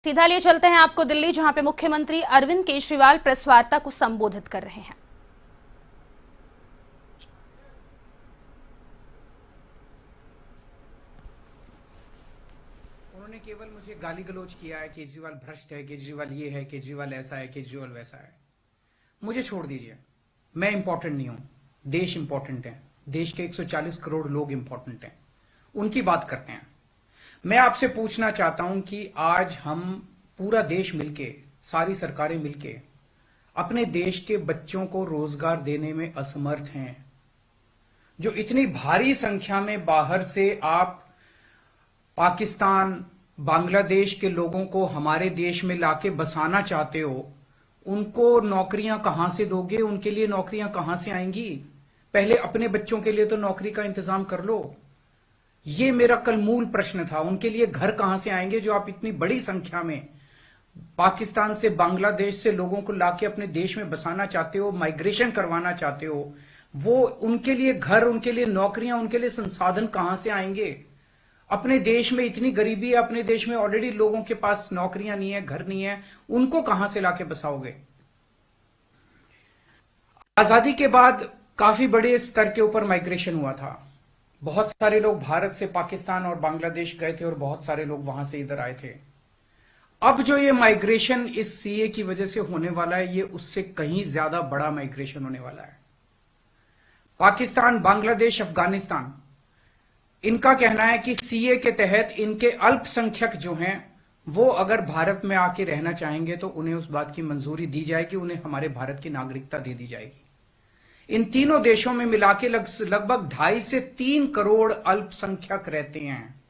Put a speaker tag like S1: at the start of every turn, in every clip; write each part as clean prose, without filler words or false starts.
S1: सीधा लिए चलते हैं आपको दिल्ली, जहां पे मुख्यमंत्री अरविंद केजरीवाल प्रेस वार्ता को संबोधित कर रहे हैं।
S2: उन्होंने केवल मुझे गाली गलौज किया है, केजरीवाल भ्रष्ट है, केजरीवाल ये है, केजरीवाल ऐसा है, केजरीवाल वैसा है। मुझे छोड़ दीजिए, मैं इंपॉर्टेंट नहीं हूं, देश इंपॉर्टेंट है। देश के 140 करोड़ लोग इंपॉर्टेंट हैं, उनकी बात करते हैं। मैं आपसे पूछना चाहता हूं कि आज हम पूरा देश मिलके, सारी सरकारें मिलके अपने देश के बच्चों को रोजगार देने में असमर्थ हैं। जो इतनी भारी संख्या में बाहर से आप पाकिस्तान, बांग्लादेश के लोगों को हमारे देश में लाके बसाना चाहते हो, उनको नौकरियां कहां से दोगे? उनके लिए नौकरियां कहां से आएंगी? पहले अपने बच्चों के लिए तो नौकरी का इंतजाम कर लो। ये मेरा कल मूल प्रश्न था। उनके लिए घर कहां से आएंगे जो आप इतनी बड़ी संख्या में पाकिस्तान से, बांग्लादेश से लोगों को लाके अपने देश में बसाना चाहते हो, माइग्रेशन करवाना चाहते हो? वो उनके लिए घर, उनके लिए नौकरियां, उनके लिए संसाधन कहां से आएंगे? अपने देश में इतनी गरीबी है, अपने देश में ऑलरेडी लोगों के पास नौकरियां नहीं है, घर नहीं है, उनको कहां से लाके बसाओगे? आजादी के बाद काफी बड़े स्तर के ऊपर माइग्रेशन हुआ था। बहुत सारे लोग भारत से पाकिस्तान और बांग्लादेश गए थे और बहुत सारे लोग वहां से इधर आए थे। अब जो ये माइग्रेशन इस सीए की वजह से होने वाला है, ये उससे कहीं ज्यादा बड़ा माइग्रेशन होने वाला है। पाकिस्तान, बांग्लादेश, अफगानिस्तान, इनका कहना है कि सीए के तहत इनके अल्पसंख्यक जो हैं, वो अगर भारत में आके रहना चाहेंगे तो उन्हें उस बात की मंजूरी दी जाएगी, उन्हें हमारे भारत की नागरिकता दे दी जाएगी। इन तीनों देशों में मिला के लगभग 2.5 से 3 करोड़ अल्पसंख्यक रहते हैं।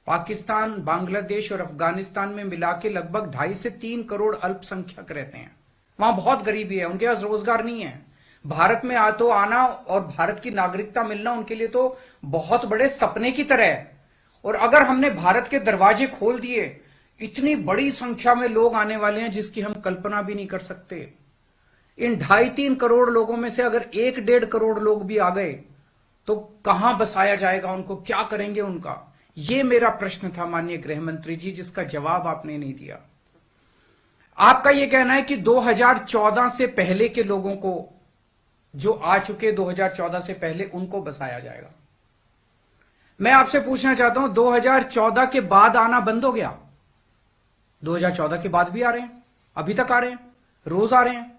S2: पाकिस्तान, बांग्लादेश और अफगानिस्तान में मिला के लगभग 2.5 से 3 करोड़ अल्पसंख्यक रहते हैं। वहां बहुत गरीबी है, उनके पास रोजगार नहीं है। भारत में आना और भारत की नागरिकता मिलना उनके लिए तो बहुत बड़े सपने की तरह है। और अगर हमने भारत के दरवाजे खोल दिए, इतनी बड़ी संख्या में लोग आने वाले हैं जिसकी हम कल्पना भी नहीं कर सकते। इन 2.5-3 करोड़ लोगों में से अगर 1-1.5 करोड़ लोग भी आ गए तो कहां बसाया जाएगा उनको? क्या करेंगे उनका? ये मेरा प्रश्न था माननीय गृह मंत्री जी, जिसका जवाब आपने नहीं दिया। आपका यह कहना है कि 2014 से पहले के लोगों को, जो आ चुके 2014 से पहले, उनको बसाया जाएगा। मैं आपसे पूछना चाहता हूं, 2014 के बाद आना बंद हो गया? 2014 के बाद भी आ रहे हैं, अभी तक आ रहे हैं, रोज आ रहे हैं।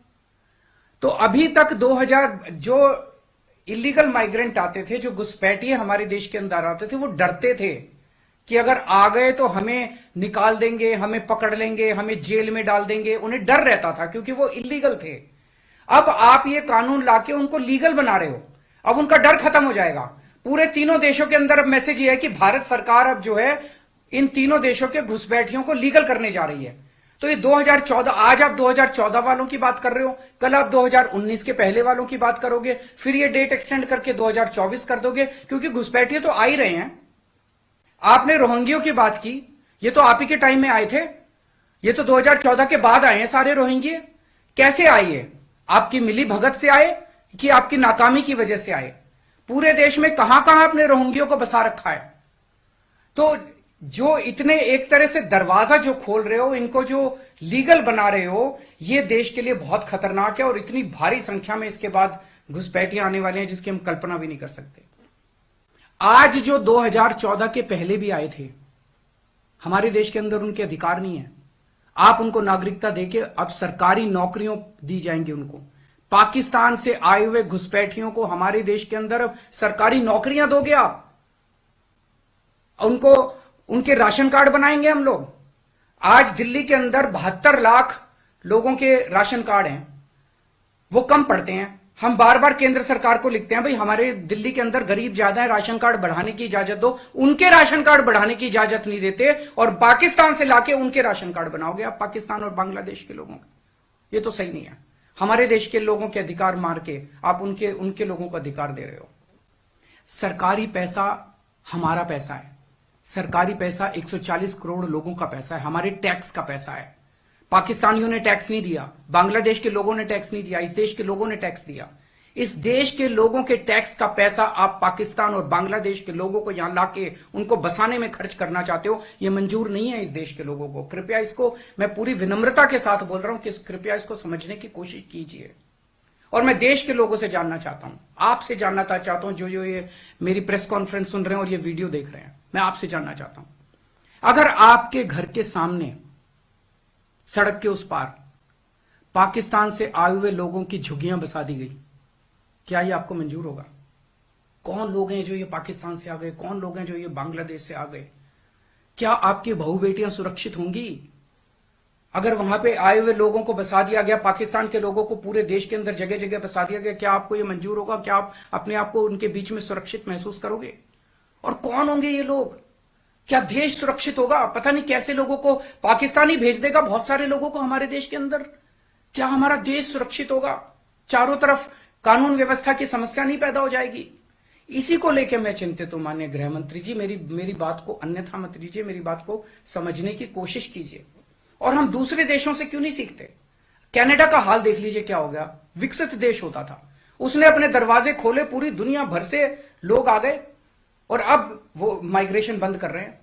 S2: तो अभी तक 2000 जो इलीगल माइग्रेंट आते थे, जो घुसपैठिए हमारे देश के अंदर आते थे, वो डरते थे कि अगर आ गए तो हमें निकाल देंगे, हमें पकड़ लेंगे, हमें जेल में डाल देंगे। उन्हें डर रहता था क्योंकि वो इलीगल थे। अब आप ये कानून लाके उनको लीगल बना रहे हो, अब उनका डर खत्म हो जाएगा। पूरे तीनों देशों के अंदर अब मैसेज ये है कि भारत सरकार अब जो है इन तीनों देशों के घुसपैठियों को लीगल करने जा रही है। तो ये 2014, आज आप 2014 वालों की बात कर रहे हो, कल आप 2019 के पहले वालों की बात करोगे, फिर ये डेट एक्सटेंड करके 2024 कर दोगे, क्योंकि घुसपैठिए तो आ ही रहे हैं। आपने रोहिंग्यों की बात की, ये तो आप ही के टाइम में आए थे, ये तो 2014 के बाद आए हैं सारे रोहिंग्ये। कैसे आए? आपकी मिली भगत से आए कि आपकी नाकामी की वजह से आए? पूरे देश में कहां कहां आपने रोहिंग्यों को बसा रखा है? तो जो इतने एक तरह से दरवाजा जो खोल रहे हो, इनको जो लीगल बना रहे हो, ये देश के लिए बहुत खतरनाक है। और इतनी भारी संख्या में इसके बाद घुसपैठिए आने वाले हैं जिसकी हम कल्पना भी नहीं कर सकते। आज जो 2014 के पहले भी आए थे, हमारे देश के अंदर उनके अधिकार नहीं है। आप उनको नागरिकता देके अब सरकारी नौकरियों दी जाएंगी उनको। पाकिस्तान से आए हुए घुसपैठियों को हमारे देश के अंदर अब सरकारी नौकरियां दोगे आप। उनको उनके राशन कार्ड बनाएंगे हम लोग। आज दिल्ली के अंदर 72 लाख लोगों के राशन कार्ड हैं, वो कम पड़ते हैं। हम बार बार केंद्र सरकार को लिखते हैं, भाई हमारे दिल्ली के अंदर गरीब ज्यादा है, राशन कार्ड बढ़ाने की इजाजत दो। उनके राशन कार्ड बढ़ाने की इजाजत नहीं देते और पाकिस्तान से लाके उनके राशन कार्ड बनाओगे आप, पाकिस्तान और बांग्लादेश के लोगों का। ये तो सही नहीं है। हमारे देश के लोगों के अधिकार मार के आप उनके लोगों को अधिकार दे रहे हो। सरकारी पैसा हमारा पैसा है। सरकारी पैसा 140 करोड़ लोगों का पैसा है, हमारे टैक्स का पैसा है। पाकिस्तानियों ने टैक्स नहीं दिया, बांग्लादेश के लोगों ने टैक्स नहीं दिया, इस देश के लोगों ने टैक्स दिया। इस देश के लोगों के टैक्स का पैसा आप पाकिस्तान और बांग्लादेश के लोगों को यहां लाके उनको बसाने में खर्च करना चाहते हो, यह मंजूर नहीं है इस देश के लोगों को। कृपया इसको, मैं पूरी विनम्रता के साथ बोल रहा हूं कि कृपया इसको समझने की कोशिश कीजिए। और मैं देश के लोगों से जानना चाहता हूं, आपसे जानना चाहता हूं, जो जो ये मेरी प्रेस कॉन्फ्रेंस सुन रहे हैं और ये वीडियो देख रहे हैं, मैं आपसे जानना चाहता हूं, अगर आपके घर के सामने सड़क के उस पार पाकिस्तान से आए हुए लोगों की झुग्गियां बसा दी गई, क्या ये आपको मंजूर होगा? कौन लोग हैं जो ये पाकिस्तान से आ गए? कौन लोग हैं जो ये बांग्लादेश से आ गए? क्या आपकी बहू बेटियां सुरक्षित होंगी? अगर वहां पे आए हुए लोगों को बसा दिया गया, पाकिस्तान के लोगों को पूरे देश के अंदर जगह जगह बसा दिया गया, क्या आपको ये मंजूर होगा? क्या आप अपने आप को उनके बीच में सुरक्षित महसूस करोगे? और कौन होंगे ये लोग? क्या देश सुरक्षित होगा? पता नहीं कैसे लोगों को पाकिस्तान ही भेज देगा, बहुत सारे लोगों को हमारे देश के अंदर। क्या हमारा देश सुरक्षित होगा? चारों तरफ कानून व्यवस्था की समस्या नहीं पैदा हो जाएगी? इसी को लेकर मैं चिंतित हूं माननीय गृह मंत्री जी। मेरी बात को अन्यथा मत लीजिए, मेरी बात को समझने की कोशिश कीजिए। और हम दूसरे देशों से क्यों नहीं सीखते? कनाडा का हाल देख लीजिए, क्या हो गया। विकसित देश होता था, उसने अपने दरवाजे खोले, पूरी दुनिया भर से लोग आ गए और अब वो माइग्रेशन बंद कर रहे हैं।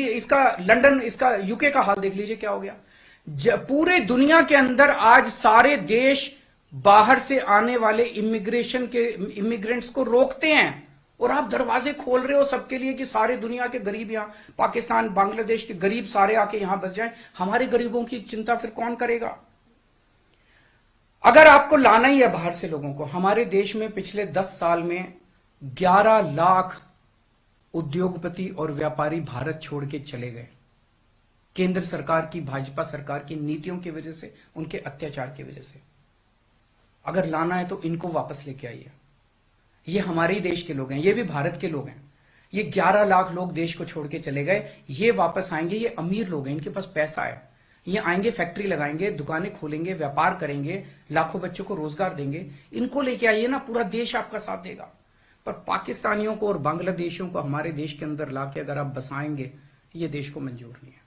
S2: इसका लंदन, इसका यूके का हाल देख लीजिए, क्या हो गया। पूरे दुनिया के अंदर आज सारे देश बाहर से आने वाले इमिग्रेंट्स को रोकते हैं और आप दरवाजे खोल रहे हो सबके लिए कि सारे दुनिया के गरीब यहां, पाकिस्तान बांग्लादेश के गरीब सारे आके यहां बस जाएं। हमारे गरीबों की चिंता फिर कौन करेगा? अगर आपको लाना ही है बाहर से लोगों को, हमारे देश में पिछले 10 साल में 11 लाख उद्योगपति और व्यापारी भारत छोड़ के चले गए। केंद्र सरकार की, भाजपा सरकार की नीतियों की वजह से, उनके अत्याचार की वजह से। अगर लाना है तो इनको वापस लेके आइए। ये हमारे ही देश के लोग हैं, ये भी भारत के लोग हैं। ये 11 लाख लोग देश को छोड़ के चले गए, ये वापस आएंगे। ये अमीर लोग हैं, इनके पास पैसा है, ये आएंगे, फैक्ट्री लगाएंगे, दुकानें खोलेंगे, व्यापार करेंगे, लाखों बच्चों को रोजगार देंगे। इनको लेके आइए ना, पूरा देश आपका साथ देगा। पर पाकिस्तानियों को और बांग्लादेशियों को हमारे देश के अंदर लाके अगर आप बसाएंगे, ये देश को मंजूर नहीं है।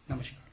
S2: नमस्कार।